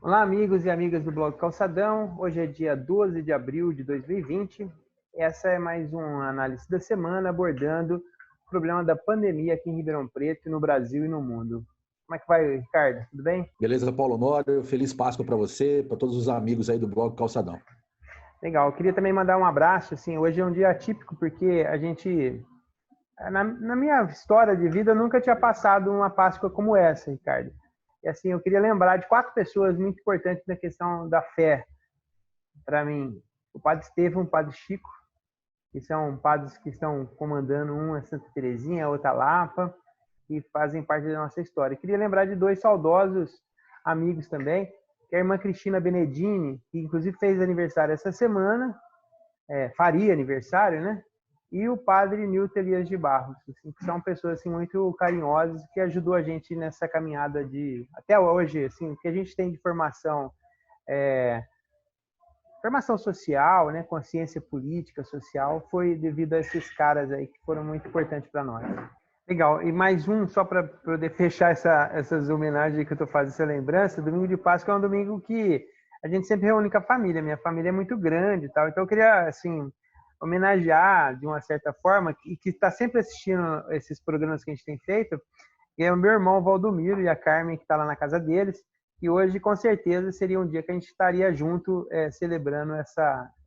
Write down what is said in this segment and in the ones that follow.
Olá, amigos e amigas do Blog Calçadão. Hoje é dia 12 de abril de 2020. Essa é mais uma análise da semana abordando o problema da pandemia aqui em Ribeirão Preto, no Brasil e no mundo. Como é que vai, Ricardo? Tudo bem? Beleza, Paulo Honório. Feliz Páscoa para você, para todos os amigos aí do Blog Calçadão. Legal. Eu queria também mandar um abraço. Assim, hoje é um dia atípico porque a gente, na minha história de vida, eu nunca tinha passado uma Páscoa como essa, Ricardo. E assim, eu queria lembrar de 4 pessoas muito importantes na questão da fé para mim. O Padre Estevão, o Padre Chico, que são padres que estão comandando, um é Santa Terezinha, a outra Lapa, que fazem parte da nossa história. Queria lembrar de 2 saudosos amigos também, que é a irmã Cristina Benedini, que inclusive fez aniversário essa semana, faria aniversário, né? E o padre Nilton Elias de Barros, assim, que são pessoas assim, muito carinhosas, que ajudou a gente nessa caminhada de, até hoje, assim, o que a gente tem de formação, formação social, né, consciência política, social, foi devido a esses caras aí que foram muito importantes para nós. Legal, e mais um, só para poder fechar essas homenagens que eu estou fazendo, essa lembrança, domingo de Páscoa é um domingo que a gente sempre reúne com a família, minha família é muito grande e tal, então eu queria, assim, homenagear de uma certa forma, e que está sempre assistindo esses programas que a gente tem feito, e é o meu irmão Valdomiro e a Carmen, que está lá na casa deles, e hoje, com certeza, seria um dia que a gente estaria junto celebrando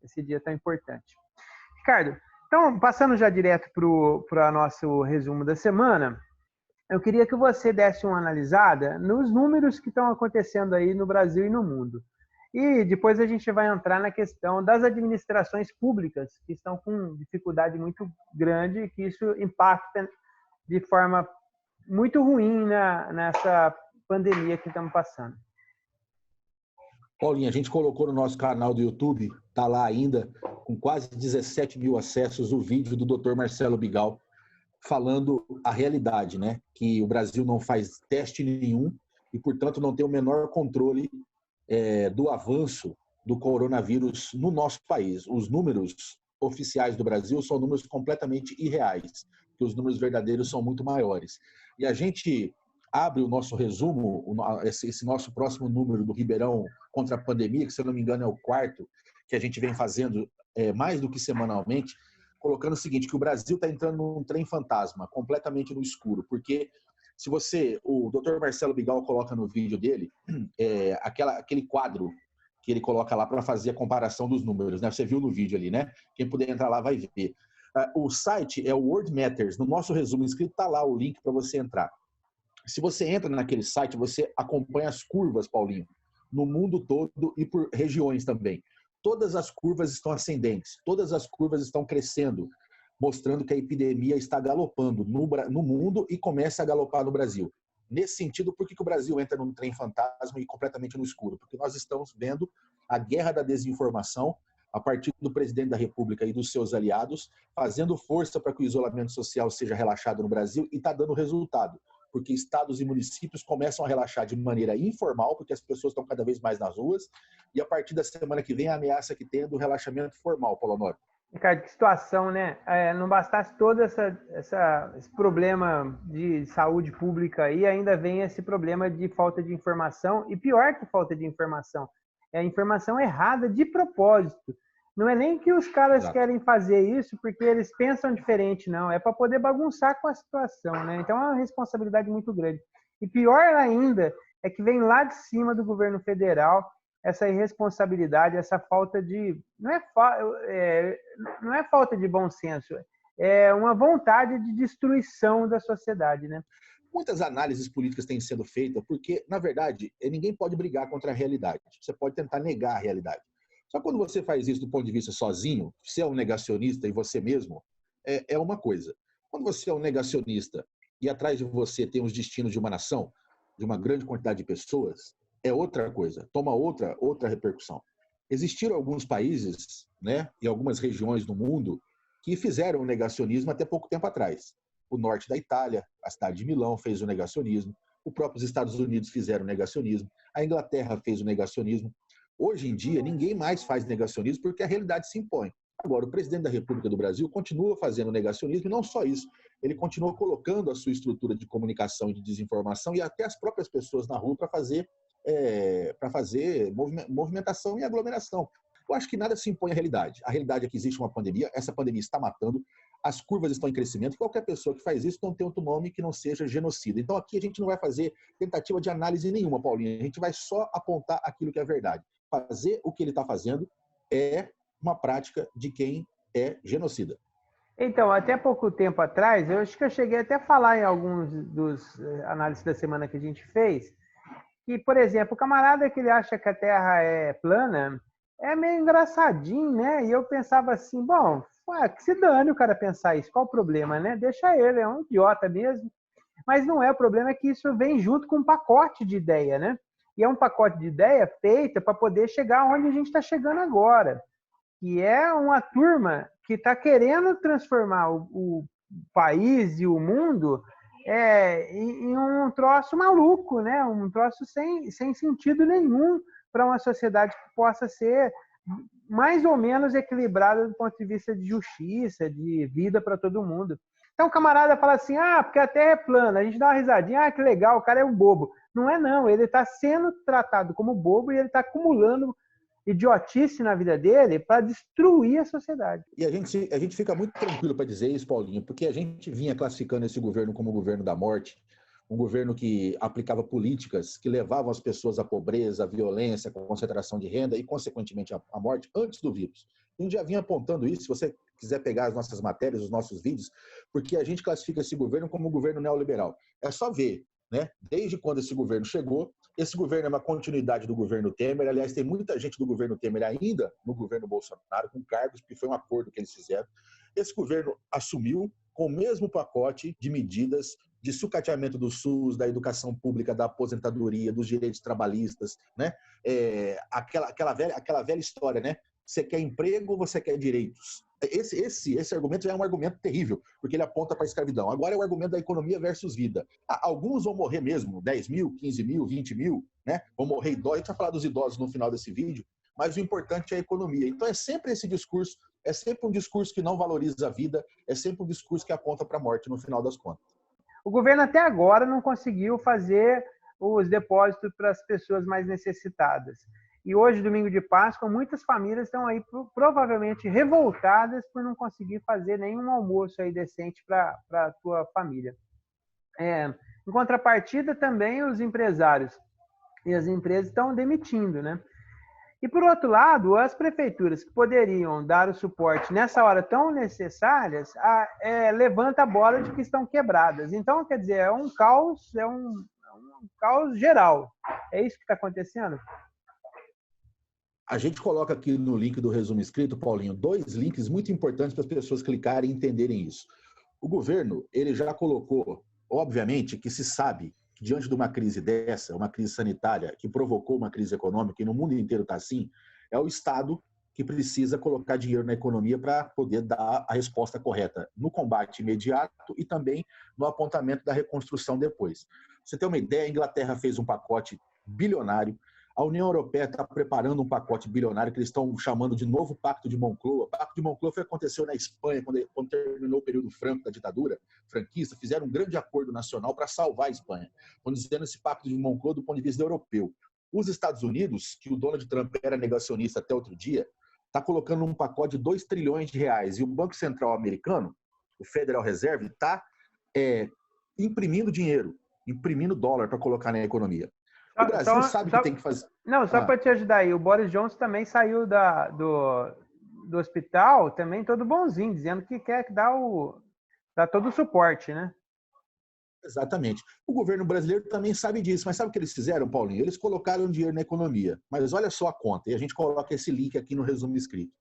esse dia tão importante. Ricardo, então, passando já direto para o nosso resumo da semana, eu queria que você desse uma analisada nos números que estão acontecendo aí no Brasil e no mundo. E depois a gente vai entrar na questão das administrações públicas, que estão com dificuldade muito grande e que isso impacta de forma muito ruim nessa pandemia que estamos passando. Paulinho, a gente colocou no nosso canal do YouTube, está lá ainda, com quase 17 mil acessos, o vídeo do Dr. Marcelo Bigal, falando a realidade, né? Que o Brasil não faz teste nenhum e, portanto, não tem o menor controle do avanço do coronavírus no nosso país. Os números oficiais do Brasil são números completamente irreais, porque os números verdadeiros são muito maiores. E a gente abre o nosso resumo, esse nosso próximo número do Ribeirão contra a pandemia, que, se eu não me engano, é o 4º, que a gente vem fazendo mais do que semanalmente, colocando o seguinte, que o Brasil está entrando num trem fantasma, completamente no escuro, porque se o Dr. Marcelo Bigal coloca no vídeo dele, aquele quadro que ele coloca lá para fazer a comparação dos números, né? Você viu no vídeo ali, né? Quem puder entrar lá vai ver. O site é o World Matters, no nosso resumo inscrito está lá o link para você entrar. Se você entra naquele site, você acompanha as curvas, Paulinho, no mundo todo e por regiões também. Todas as curvas estão ascendentes, todas as curvas estão crescendo, mostrando que a epidemia está galopando no mundo e começa a galopar no Brasil. Nesse sentido, por que o Brasil entra num trem fantasma e completamente no escuro? Porque nós estamos vendo a guerra da desinformação a partir do presidente da República e dos seus aliados, fazendo força para que o isolamento social seja relaxado no Brasil, e está dando resultado, porque estados e municípios começam a relaxar de maneira informal, porque as pessoas estão cada vez mais nas ruas, e a partir da semana que vem a ameaça que tem é do relaxamento formal, Paulo Honório. Ricardo, que situação, né? Não bastasse todo esse problema de saúde pública aí, ainda vem esse problema de falta de informação, e pior que falta de informação, é a informação errada de propósito. Não é nem que os caras Exato. querem fazer isso porque eles pensam diferente, não. É para poder bagunçar com a situação, né? Então é uma responsabilidade muito grande. E pior ainda é que vem lá de cima do governo federal essa irresponsabilidade, essa falta de... Não é falta de bom senso, é uma vontade de destruição da sociedade, né? Muitas análises políticas têm sido feitas porque, na verdade, ninguém pode brigar contra a realidade. Você pode tentar negar a realidade. Só que quando você faz isso do ponto de vista sozinho, você é um negacionista e você mesmo, é uma coisa. Quando você é um negacionista e atrás de você tem os destinos de uma nação, de uma grande quantidade de pessoas, é outra coisa, toma outra repercussão. Existiram alguns países, né, e algumas regiões do mundo que fizeram o negacionismo até pouco tempo atrás. O norte da Itália, a cidade de Milão fez o negacionismo, os próprios Estados Unidos fizeram o negacionismo, a Inglaterra fez o negacionismo. Hoje em dia, ninguém mais faz negacionismo porque a realidade se impõe. Agora, o presidente da República do Brasil continua fazendo negacionismo, e não só isso, ele continua colocando a sua estrutura de comunicação e de desinformação e até as próprias pessoas na rua para fazer para fazer movimentação e aglomeração. Eu acho que nada se impõe à realidade. A realidade é que existe uma pandemia, essa pandemia está matando, as curvas estão em crescimento, e qualquer pessoa que faz isso não tem outro nome que não seja genocida. Então aqui a gente não vai fazer tentativa de análise nenhuma, Paulinho, a gente vai só apontar aquilo que é verdade. Fazer o que ele está fazendo é uma prática de quem é genocida. Então, até pouco tempo atrás, eu acho que eu cheguei até a falar em alguns dos análises da semana que a gente fez, que, por exemplo, o camarada que ele acha que a Terra é plana é meio engraçadinho, né? E eu pensava assim, bom, que se dane o cara pensar isso, qual o problema, né? Deixa ele, é um idiota mesmo. Mas não é, o problema é que isso vem junto com um pacote de ideia, né? E é um pacote de ideia feita para poder chegar onde a gente está chegando agora, que é uma turma que está querendo transformar o país e o mundo em um troço maluco, né? Um troço sem sentido nenhum para uma sociedade que possa ser mais ou menos equilibrada do ponto de vista de justiça, de vida para todo mundo. Então o camarada fala assim, porque a Terra é plana, a gente dá uma risadinha, que legal, o cara é um bobo. Não é não, ele está sendo tratado como bobo e ele está acumulando idiotice na vida dele para destruir a sociedade. E a gente fica muito tranquilo para dizer isso, Paulinho, porque a gente vinha classificando esse governo como o governo da morte, um governo que aplicava políticas que levavam as pessoas à pobreza, à violência, à concentração de renda e, consequentemente, à morte antes do vírus. A gente já vinha apontando isso, se você quiser pegar as nossas matérias, os nossos vídeos, porque a gente classifica esse governo como um governo neoliberal. É só ver, né? Desde quando esse governo chegou, esse governo é uma continuidade do governo Temer. Aliás, tem muita gente do governo Temer ainda no governo Bolsonaro, com cargos, porque foi um acordo que eles fizeram. Esse governo assumiu com o mesmo pacote de medidas de sucateamento do SUS, da educação pública, da aposentadoria, dos direitos trabalhistas, né? Aquela velha história, né? Você quer emprego ou você quer direitos? Esse argumento já é um argumento terrível, porque ele aponta para a escravidão. Agora é o argumento da economia versus vida. Alguns vão morrer mesmo, 10 mil, 15 mil, 20 mil, né? Vão morrer idosos. A gente vai falar dos idosos no final desse vídeo, mas o importante é a economia. Então é sempre esse discurso, é sempre um discurso que não valoriza a vida, é sempre um discurso que aponta para a morte no final das contas. O governo até agora não conseguiu fazer os depósitos para as pessoas mais necessitadas. E hoje, domingo de Páscoa, muitas famílias estão aí provavelmente revoltadas por não conseguir fazer nenhum almoço aí decente para a tua família. Em contrapartida, também os empresários e as empresas estão demitindo, né? E, por outro lado, as prefeituras que poderiam dar o suporte nessa hora tão necessárias, levanta a bola de que estão quebradas. Então, quer dizer, é um caos geral. É isso que está acontecendo? A gente coloca aqui no link do resumo escrito, Paulinho, 2 links muito importantes para as pessoas clicarem e entenderem isso. O governo, ele já colocou, obviamente, que se sabe que diante de uma crise dessa, uma crise sanitária que provocou uma crise econômica, e no mundo inteiro está assim, é o Estado que precisa colocar dinheiro na economia para poder dar a resposta correta no combate imediato e também no apontamento da reconstrução depois. Pra você ter uma ideia, a Inglaterra fez um pacote bilionário. A União Europeia está preparando um pacote bilionário que eles estão chamando de novo Pacto de Moncloa. O Pacto de Moncloa aconteceu na Espanha, quando terminou o período franco da ditadura franquista, fizeram um grande acordo nacional para salvar a Espanha. Estão dizendo esse Pacto de Moncloa do ponto de vista europeu. Os Estados Unidos, que o Donald Trump era negacionista até outro dia, está colocando um pacote de 2 trilhões de reais. E o Banco Central americano, o Federal Reserve, está imprimindo dinheiro, imprimindo dólar para colocar na economia. O Brasil sabe que tem que fazer... Não, só para te ajudar aí, o Boris Johnson também saiu do hospital, também todo bonzinho, dizendo que quer dar todo o suporte, né? Exatamente. O governo brasileiro também sabe disso, mas sabe o que eles fizeram, Paulinho? Eles colocaram dinheiro na economia, mas olha só a conta, e a gente coloca esse link aqui no resumo escrito.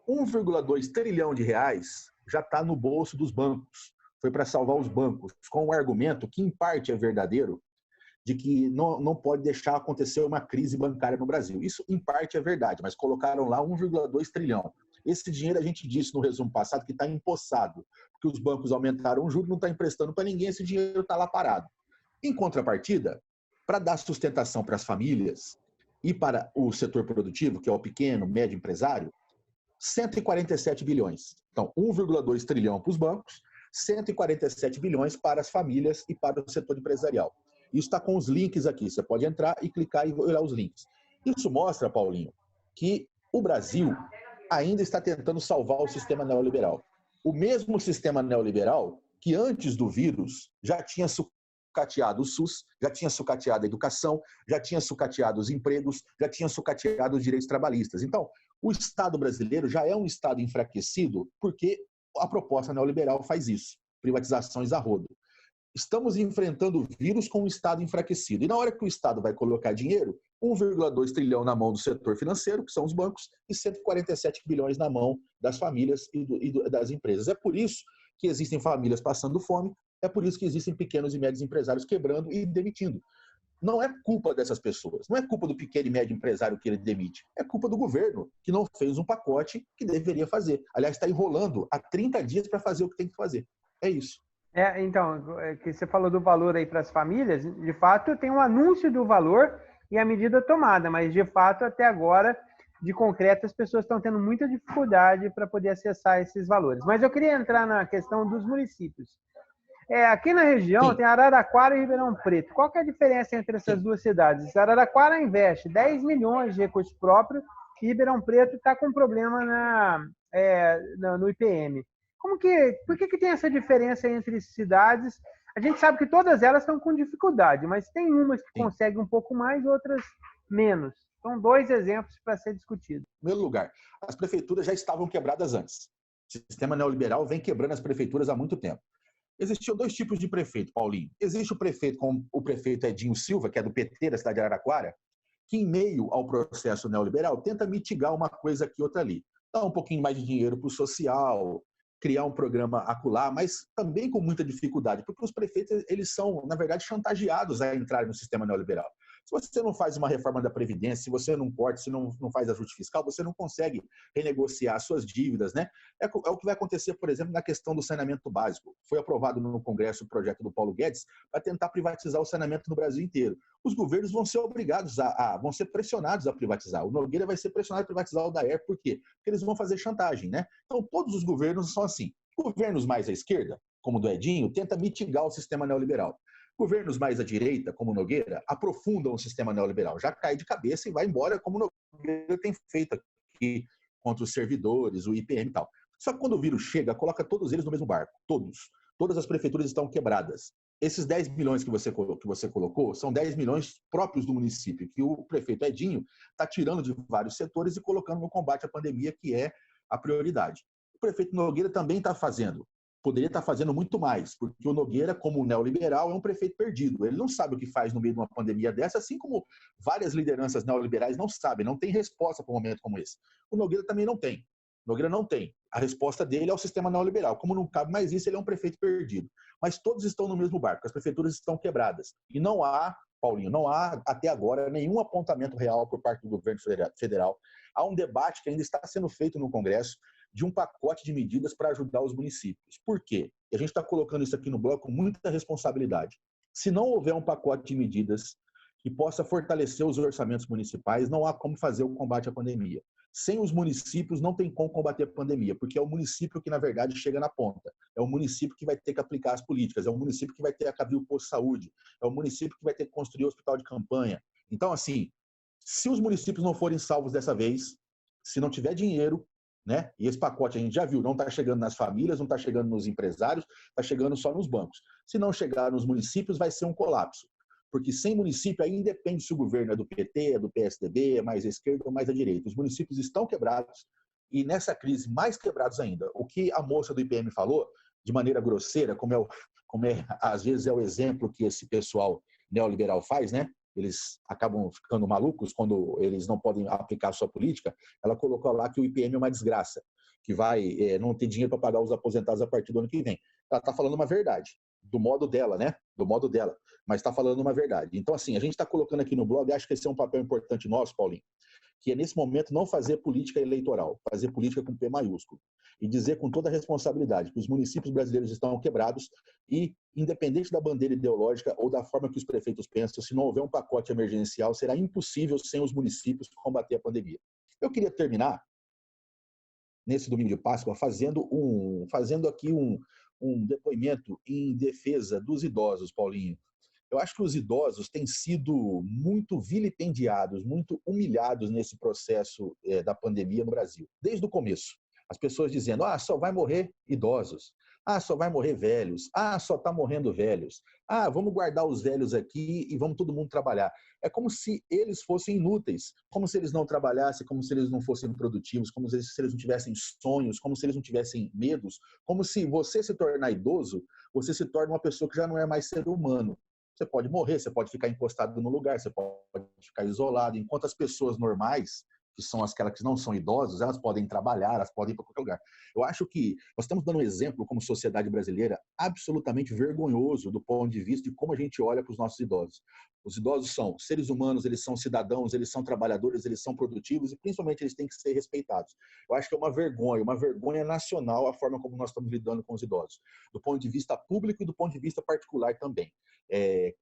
1,2 trilhão de reais já está no bolso dos bancos, foi para salvar os bancos, com um argumento que em parte é verdadeiro, de que não pode deixar acontecer uma crise bancária no Brasil. Isso, em parte, é verdade, mas colocaram lá 1,2 trilhão. Esse dinheiro, a gente disse no resumo passado, que está empossado, porque os bancos aumentaram o juro, não está emprestando para ninguém, esse dinheiro está lá parado. Em contrapartida, para dar sustentação para as famílias e para o setor produtivo, que é o pequeno, médio empresário, 147 bilhões. Então, 1,2 trilhão para os bancos, 147 bilhões para as famílias e para o setor empresarial. Isso está com os links aqui. Você pode entrar e clicar e olhar os links. Isso mostra, Paulinho, que o Brasil ainda está tentando salvar o sistema neoliberal. O mesmo sistema neoliberal que antes do vírus já tinha sucateado o SUS, já tinha sucateado a educação, já tinha sucateado os empregos, já tinha sucateado os direitos trabalhistas. Então, o Estado brasileiro já é um Estado enfraquecido porque a proposta neoliberal faz isso, privatizações a rodo. Estamos enfrentando o vírus com um Estado enfraquecido. E na hora que o Estado vai colocar dinheiro, 1,2 trilhão na mão do setor financeiro, que são os bancos, e 147 bilhões na mão das famílias e das empresas. É por isso que existem famílias passando fome, é por isso que existem pequenos e médios empresários quebrando e demitindo. Não é culpa dessas pessoas, não é culpa do pequeno e médio empresário que ele demite, é culpa do governo, que não fez um pacote que deveria fazer. Aliás, está enrolando há 30 dias para fazer o que tem que fazer. É isso. Então, que você falou do valor aí para as famílias, de fato tem um anúncio do valor e a medida tomada, mas de fato até agora, de concreto, as pessoas estão tendo muita dificuldade para poder acessar esses valores. Mas eu queria entrar na questão dos municípios. Aqui na região Sim. tem Araraquara e Ribeirão Preto. Qual que é a diferença entre essas duas cidades? Araraquara investe 10 milhões de recursos próprios e Ribeirão Preto está com problema no IPM. Por que tem essa diferença entre cidades? A gente sabe que todas elas estão com dificuldade, mas tem umas que conseguem um pouco mais, outras menos. São 2 exemplos para ser discutido. Em primeiro lugar, as prefeituras já estavam quebradas antes. O sistema neoliberal vem quebrando as prefeituras há muito tempo. Existiam 2 tipos de prefeito, Paulinho. Existe o prefeito, como o prefeito Edinho Silva, que é do PT da cidade de Araraquara, que em meio ao processo neoliberal tenta mitigar uma coisa aqui, outra ali. Dá um pouquinho mais de dinheiro para o social, criar um programa acolá, mas também com muita dificuldade, porque os prefeitos eles são, na verdade, chantageados a entrar no sistema neoliberal. Se você não faz uma reforma da Previdência, se você não corta, se não faz ajuste fiscal, você não consegue renegociar suas dívidas, né? É o que vai acontecer, por exemplo, na questão do saneamento básico. Foi aprovado no Congresso o projeto do Paulo Guedes para tentar privatizar o saneamento no Brasil inteiro. Os governos vão ser obrigados vão ser pressionados a privatizar. O Nogueira vai ser pressionado a privatizar o Daer, por quê? Porque eles vão fazer chantagem, né? Então, todos os governos são assim. Governos mais à esquerda, como o do Edinho, tenta mitigar o sistema neoliberal. Governos mais à direita, como o Nogueira, aprofundam o sistema neoliberal, já cai de cabeça e vai embora, como o Nogueira tem feito aqui contra os servidores, o IPM e tal. Só que quando o vírus chega, coloca todos eles no mesmo barco, todos. Todas as prefeituras estão quebradas. Esses 10 milhões que você colocou são 10 milhões próprios do município, que o prefeito Edinho está tirando de vários setores e colocando no combate à pandemia, que é a prioridade. O prefeito Nogueira também está fazendo. Poderia estar fazendo muito mais, porque o Nogueira, como neoliberal, é um prefeito perdido. Ele não sabe o que faz no meio de uma pandemia dessa, assim como várias lideranças neoliberais não sabem, não tem resposta para um momento como esse. O Nogueira também não tem. O Nogueira não tem. A resposta dele é o sistema neoliberal. Como não cabe mais isso, ele é um prefeito perdido. Mas todos estão no mesmo barco, as prefeituras estão quebradas. E não há, Paulinho, não há até agora nenhum apontamento real por parte do governo federal. Há um debate que ainda está sendo feito no Congresso de um pacote de medidas para ajudar os municípios. Por quê? E a gente está colocando isso aqui no bloco com muita responsabilidade. Se não houver um pacote de medidas que possa fortalecer os orçamentos municipais, não há como fazer o combate à pandemia. Sem os municípios, não tem como combater a pandemia, porque é o município que, na verdade, chega na ponta. É o município que vai ter que aplicar as políticas, é o município que vai ter que abrir o posto de saúde, é o município que vai ter que construir o hospital de campanha. Então, assim, se os municípios não forem salvos dessa vez, se não tiver dinheiro, né? E esse pacote a gente já viu, não está chegando nas famílias, não está chegando nos empresários, está chegando só nos bancos. Se não chegar nos municípios, vai ser um colapso. Porque sem município, aí independe se o governo é do PT, é do PSDB, é mais à esquerda ou mais à direita. Os municípios estão quebrados e nessa crise mais quebrados ainda. O que a moça do IPM falou, de maneira grosseira, às vezes é o exemplo que esse pessoal neoliberal faz, né? Eles acabam ficando malucos quando eles não podem aplicar a sua política. Ela colocou lá que o IPM é uma desgraça, que vai não ter dinheiro para pagar os aposentados a partir do ano que vem. Ela está falando uma verdade, do modo dela, né? Do modo dela, mas está falando uma verdade. Então, assim, a gente está colocando aqui no blog, acho que esse é um papel importante nosso, Paulinho, que é, nesse momento, não fazer política eleitoral, fazer política com P maiúsculo. E dizer com toda a responsabilidade que os municípios brasileiros estão quebrados e, independente da bandeira ideológica ou da forma que os prefeitos pensam, se não houver um pacote emergencial, será impossível, sem os municípios, combater a pandemia. Eu queria terminar, nesse domingo de Páscoa, fazendo aqui um depoimento em defesa dos idosos, Paulinho. Eu acho que os idosos têm sido muito vilipendiados, muito humilhados nesse processo da pandemia no Brasil, desde o começo. As pessoas dizendo, só vai morrer idosos, só vai morrer velhos, só está morrendo velhos, vamos guardar os velhos aqui e vamos todo mundo trabalhar. É como se eles fossem inúteis, como se eles não trabalhassem, como se eles não fossem produtivos, como se eles não tivessem sonhos, como se eles não tivessem medos, como se você se tornar idoso, você se torna uma pessoa que já não é mais ser humano. Você pode morrer, você pode ficar encostado no lugar, você pode ficar isolado, enquanto as pessoas normais, que são aquelas que não são idosas, elas podem trabalhar, elas podem ir para qualquer lugar. Eu acho que nós estamos dando um exemplo, como sociedade brasileira, absolutamente vergonhoso do ponto de vista de como a gente olha para os nossos idosos. Os idosos são seres humanos, eles são cidadãos, eles são trabalhadores, eles são produtivos e, principalmente, eles têm que ser respeitados. Eu acho que é uma vergonha nacional a forma como nós estamos lidando com os idosos, do ponto de vista público e do ponto de vista particular também.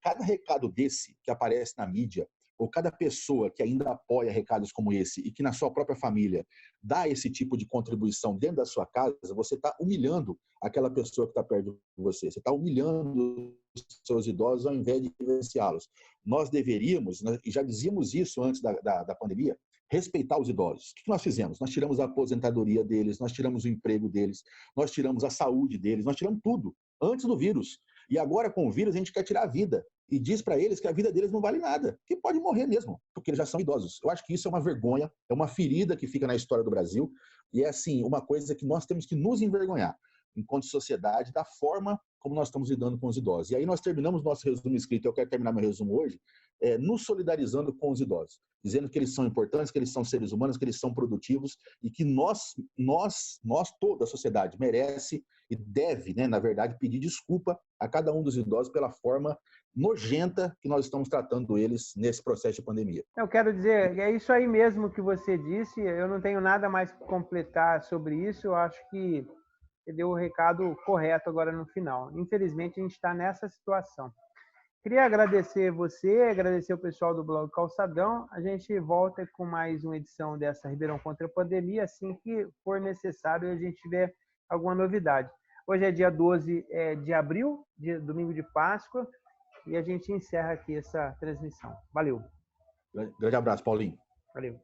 Cada recado desse que aparece na mídia, ou cada pessoa que ainda apoia recados como esse e que na sua própria família dá esse tipo de contribuição dentro da sua casa, você está humilhando aquela pessoa que está perto de você. Você está humilhando os seus idosos ao invés de vivenciá-los. Nós deveríamos, e já dizíamos isso antes da pandemia, respeitar os idosos. O que nós fizemos? Nós tiramos a aposentadoria deles, nós tiramos o emprego deles, nós tiramos a saúde deles, nós tiramos tudo antes do vírus. E agora, com o vírus, a gente quer tirar a vida. E diz para eles que a vida deles não vale nada, que pode morrer mesmo, porque eles já são idosos. Eu acho que isso é uma vergonha, é uma ferida que fica na história do Brasil, e é, assim, uma coisa que nós temos que nos envergonhar, enquanto sociedade, da forma como nós estamos lidando com os idosos. E aí nós terminamos nosso resumo escrito, eu quero terminar meu resumo hoje, nos solidarizando com os idosos, dizendo que eles são importantes, que eles são seres humanos, que eles são produtivos, e que nós toda a sociedade, merece e deve, né, na verdade, pedir desculpa a cada um dos idosos pela forma nojenta que nós estamos tratando eles nesse processo de pandemia. Eu quero dizer, é isso aí mesmo que você disse, eu não tenho nada mais para completar sobre isso, eu acho que você deu o recado correto agora no final. Infelizmente, a gente está nessa situação. Queria agradecer você, agradecer o pessoal do blog Calçadão. A gente volta com mais uma edição dessa Ribeirão contra a Pandemia, assim que for necessário e a gente tiver alguma novidade. Hoje é dia 12 de abril, domingo de Páscoa, e a gente encerra aqui essa transmissão. Valeu. Grande abraço, Paulinho. Valeu.